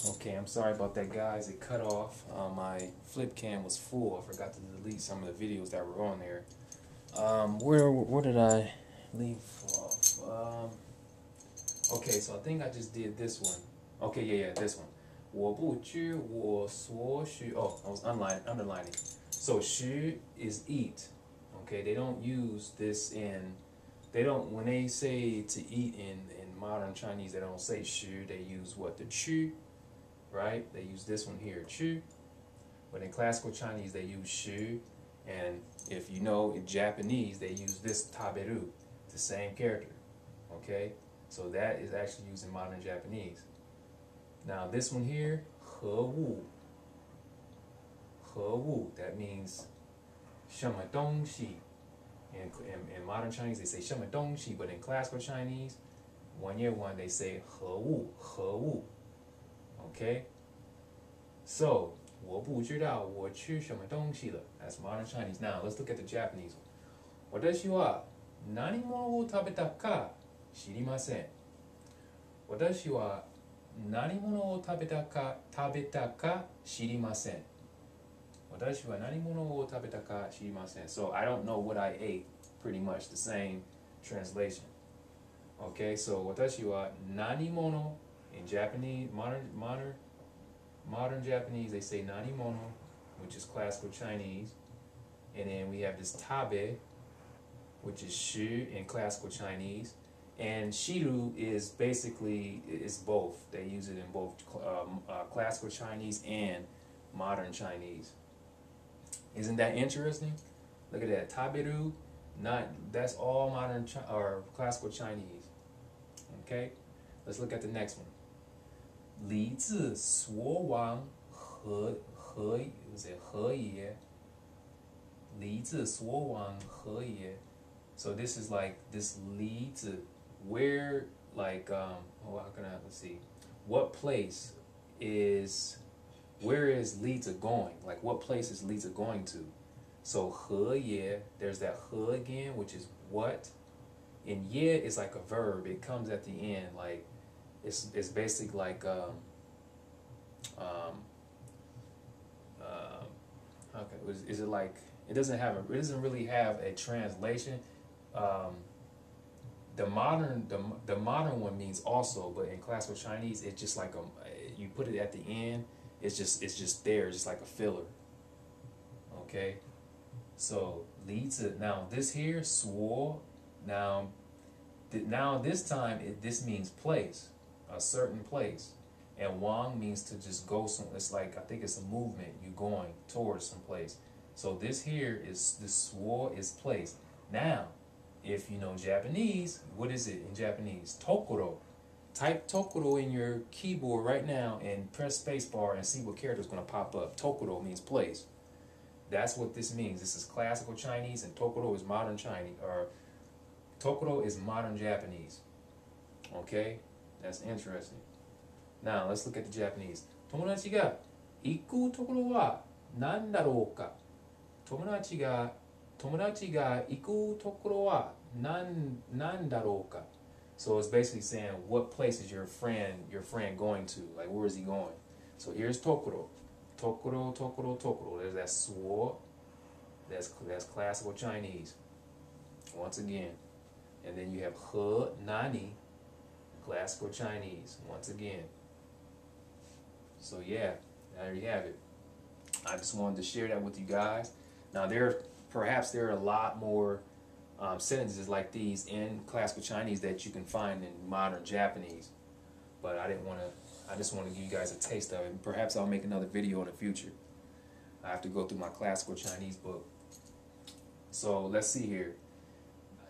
Okay, I'm sorry about that, guys. It cut off. My flip cam was full. I forgot to delete some of the videos that were on there. Where did I leave off? Okay, so I think I just did this one. Okay, yeah, this one. 我不知我所需. Oh, I was underlining. So 需 is eat. Okay, they don't use this in. They don't, when they say to eat in modern Chinese, they don't say 需. They use what, the 吃. Right? They use this one here, 吃. But in classical Chinese, they use 虚. And if you know, in Japanese, they use this taberu, the same character. Okay? So that is actually used in modern Japanese. Now this one here, 何物. 何物, that means 什么东西. In modern Chinese, they say 什么东西, but in classical Chinese, one year one, they say 何物, 何物. Okay? So, 我不知道我吃什么东西了. That's modern Chinese. Now, let's look at the Japanese one. 私は何物を食べたか知りません. 私は何物を食べたか知りません. 私は何物を食べたか知りません. So, I don't know what I ate. Pretty much the same translation. Okay, so 私は何物 in Japanese, modern Japanese, they say nanimono, which is classical Chinese. And then we have this tabe, which is shu in classical Chinese. And shiru is basically, it's both. They use it in both classical Chinese and modern Chinese. Isn't that interesting? Look at that. Taberu, that's all modern or classical Chinese. Okay? Let's look at the next one. 离字所往何也? 离字所往何也? So this is like this 离字, where like how can I, let's see, what place is, where is 离字 going? Like what place is 离字 going to? So 何也, there's that 何 again, which is what, and 也 is like a verb. It comes at the end, like it's basically like okay, is it like, it doesn't really have a translation. The modern one means also, but in classical Chinese, it's just like you put it at the end. It's just there, just like a filler. Okay, so 离字. Now this here, 所. Now this time this means place, a certain place, and wang means to just go some. It's like, I think it's a movement. You're going towards some place. So this here is, this suo is place. Now, if you know Japanese, what is it in Japanese? Tokoro. Type Tokoro in your keyboard right now and press spacebar and see what character is going to pop up. Tokoro means place. That's what this means. This is classical Chinese, and Tokoro is modern Chinese, or Tokoro is modern Japanese. Okay? That's interesting. Now, let's look at the Japanese. 友達が行くところは何だろうか? 友達が行くところは何だろうか? So it's basically saying, what place is your friend going to? Like, where is he going? So here's Tokoro. Tokoro, Tokoro, Tokoro. There's that suo. That's classical Chinese. Once again. And then you have he, nani, classical Chinese. Once again. So yeah, there you have it. I just wanted to share that with you guys. Now perhaps there are a lot more sentences like these in classical Chinese that you can find in modern Japanese, but I just want to give you guys a taste of it. Perhaps I'll make another video in the future. I have to go through my classical Chinese book. So let's see here.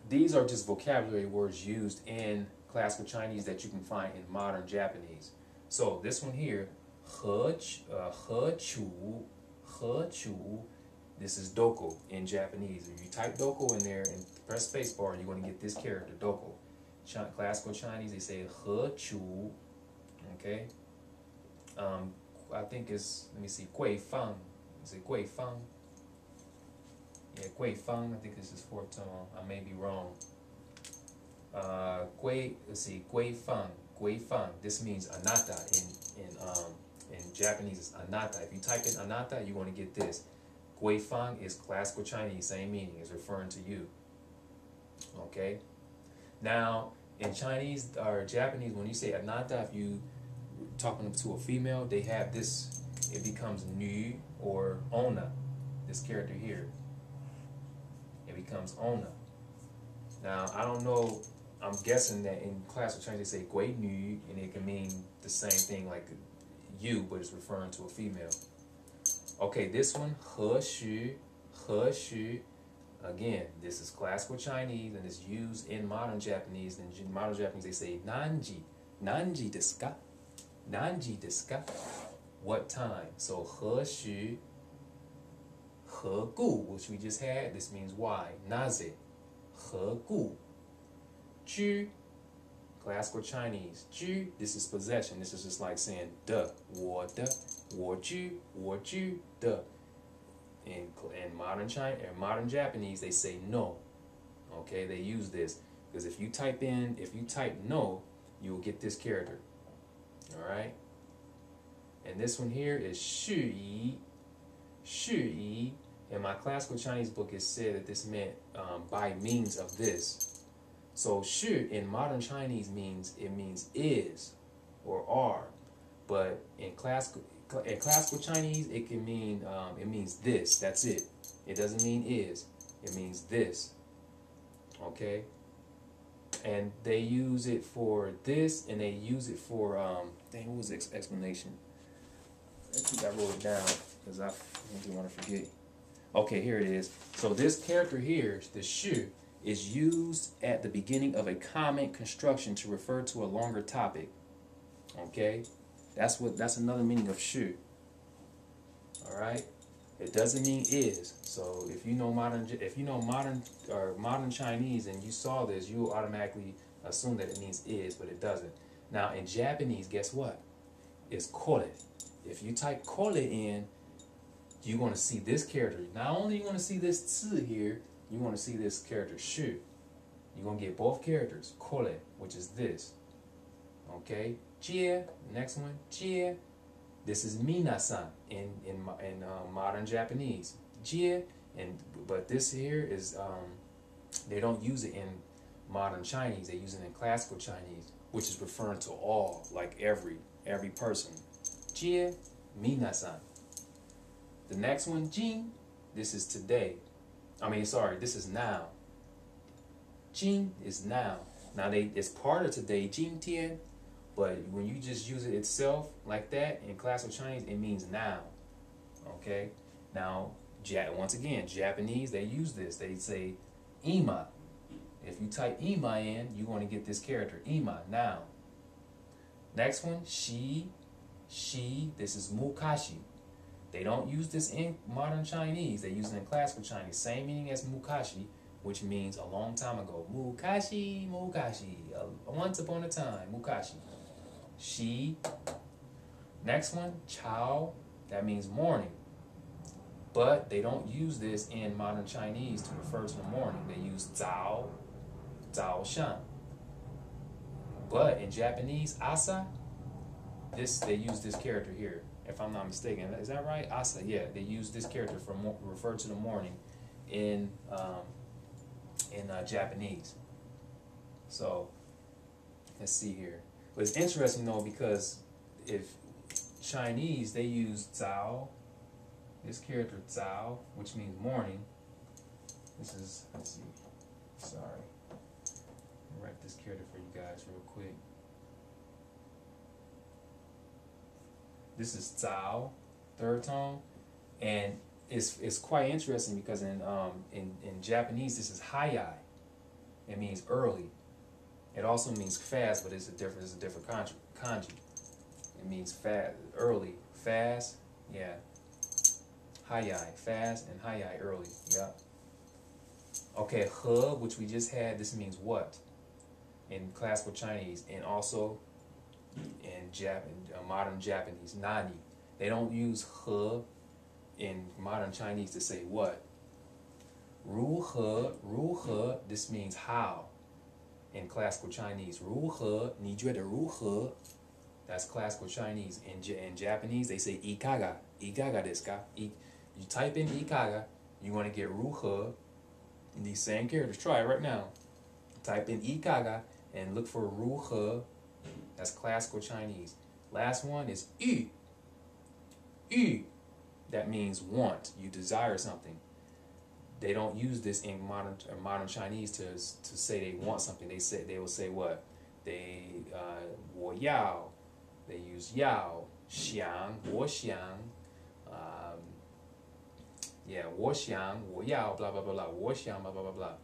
These are just vocabulary words used in classical Chinese that you can find in modern Japanese. So this one here, 何处, this is doko in Japanese. If you type doko in there and press spacebar, you're going to get this character, doko. Classical Chinese, they say 何处. Okay. I think it's, let me see, 桂芳. Is it 桂芳? Yeah, 桂芳. I think this is fourth tone. I may be wrong. Let's see, 桂芳. 桂芳. This means anata in in Japanese is anata. If you type in anata, you're going to get this. Guifang is classical Chinese, same meaning, is referring to you. Okay? Now, in Chinese or Japanese, when you say anata, if you talking to a female, they have this, it becomes nu or ona, this character here. It becomes ona. Now, I don't know, I'm guessing that in classical Chinese they say gui nu, and it can mean the same thing like you, but it's referring to a female. Okay, this one, he shu. Again, this is classical Chinese and it's used in modern Japanese. In modern Japanese, they say nanji. Nanji desu ka? Nanji desu ka? What time? So, he shu, he gu, which we just had, this means why. Naze, he gu. Ju, classical Chinese. Ju, this is possession. This is just like saying de, wo ju, de. In modern China, in modern Japanese, they say no. Okay, they use this because if you type no, you will get this character. All right, and this one here is shu yi. In my classical Chinese book, it said that this meant by means of this. So shu in modern Chinese means is or are, but in classical Chinese, it can mean it means this. That's it. It doesn't mean is. It means this. Okay. And they use it for this, and they use it for dang, what was the explanation? I think I wrote it down because I didn't want to forget. Okay, here it is. So this character here, the shu, is used at the beginning of a comment construction to refer to a longer topic. Okay. That's another meaning of shu. All right, it doesn't mean is. So if you know modern Chinese and you saw this, you will automatically assume that it means is, but it doesn't. Now in Japanese, guess what? It's kore. If you type kore in, you're going to see this character. Not only are you going to see this tsu here, you're going to see this character shu. You're going to get both characters, kore, which is this. Okay. Jie, next one, jie. This is minasan in modern Japanese. Jie, but this here is they don't use it in modern Chinese. They use it in classical Chinese, which is referring to all, like every person. Jie, minasan. The next one, jin. This is today. This is now. Jin is now. Now it's part of today, jin tian. But when you just use it itself like that in classical Chinese, it means now. Okay? Now, once again, Japanese, they use this. They say ima. If you type ima in, you're going to get this character, ima, now. Next one, she. This is mukashi. They don't use this in modern Chinese. They use it in classical Chinese. Same meaning as mukashi, which means a long time ago. Mukashi. Once upon a time, mukashi. She. Next one, chao. That means morning. But they don't use this in modern Chinese to refer to the morning. They use zao shan. But in Japanese, asa, they use this character here. If I'm not mistaken, is that right? Asa, yeah. They use this character for refer to the morning in Japanese. So let's see here. But it's interesting though, because if Chinese, they use zao, this character zao, which means morning. This is, let's see, sorry. I'll write this character for you guys real quick. This is zao, third tone, and it's quite interesting because in Japanese this is hayai. It means early. It also means fast, but it's a different kanji. It means fast, early, fast, yeah. Hayai, fast, and hayai, early, yeah. Okay, he, which we just had, this means what in classical Chinese, and also in modern Japanese, nani. They don't use he in modern Chinese to say what. Ru he, this means how in classical Chinese. Ru he, 你觉得如何? That's classical Chinese. In Japanese, they say ikaga. Ikaga desu ka? You type in ikaga, you want to get ruhe, these same characters. Try it right now. Type in ikaga and look for ruhe. That's classical Chinese. Last one is yu. Yu. That means want. You desire something. They don't use this in modern Chinese to say they want something. They will say what? They 我要. They use 要, 想, 我想, yeah, 我想, 我要, blah blah blah blah, 我想, blah blah blah blah.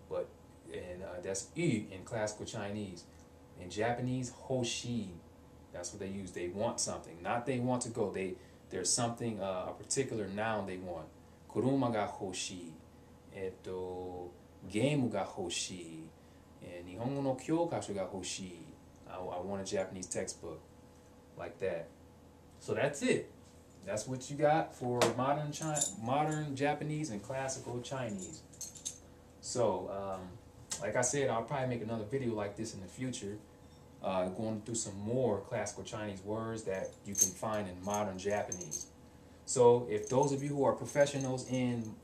But that's 语 in classical Chinese. In Japanese, 欲しい. That's what they use. They want something, not they want to go. There's something, a particular noun they want. 車が欲しい。ゲームが欲しい。日本語の教科書が欲しい。I want a Japanese textbook like that. So that's it. That's what you got for modern Japanese and classical Chinese. So, like I said, I'll probably make another video like this in the future, going through some more classical Chinese words that you can find in modern Japanese. So if those of you who are professionals in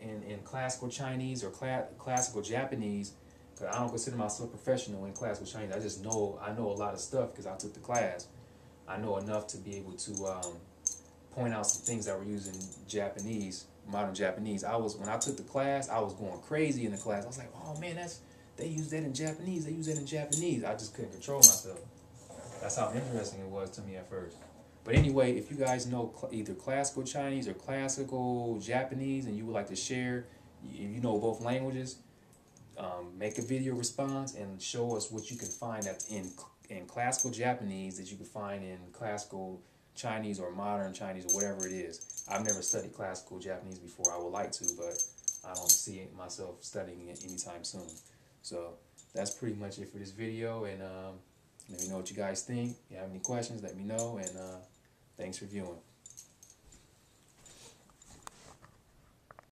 classical Chinese or classical Japanese, because I don't consider myself professional in classical Chinese, I know a lot of stuff because I took the class. I know enough to be able to point out some things that were used in Japanese, modern Japanese. When I took the class, I was going crazy in the class. I was like, oh man, they use that in Japanese. They use that in Japanese. I just couldn't control myself. That's how interesting it was to me at first. But anyway, if you guys know either classical Chinese or classical Japanese and you would like to share, if you know both languages, make a video response and show us what you can find that's in classical Japanese that you can find in classical Chinese or modern Chinese or whatever it is. I've never studied classical Japanese before. I would like to, but I don't see myself studying it anytime soon. So that's pretty much it for this video, and let me know what you guys think. If you have any questions, let me know, and thanks for viewing.